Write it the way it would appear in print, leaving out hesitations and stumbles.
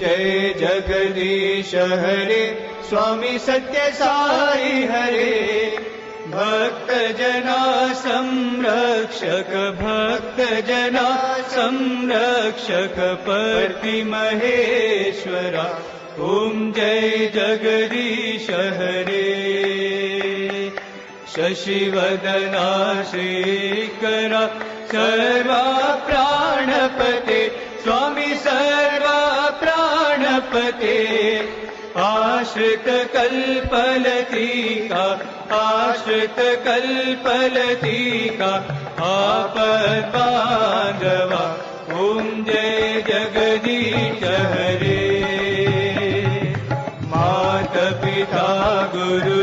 जय जगदीश हरे स्वामी सत्य साई हरे भक्त जना संरक्षक भक्त जना संरक्षक पति महेश्वरा ओम जय जगदीश हरे शशिवदना श्रीकरा सर्वा प्राणपते स्वामी सर्वा प्राणपते आश्रित कल्पलतिका आश्रित कल्पलतिका आपद बांधवा ओम जय जगदीश हरे माता पिता गुरु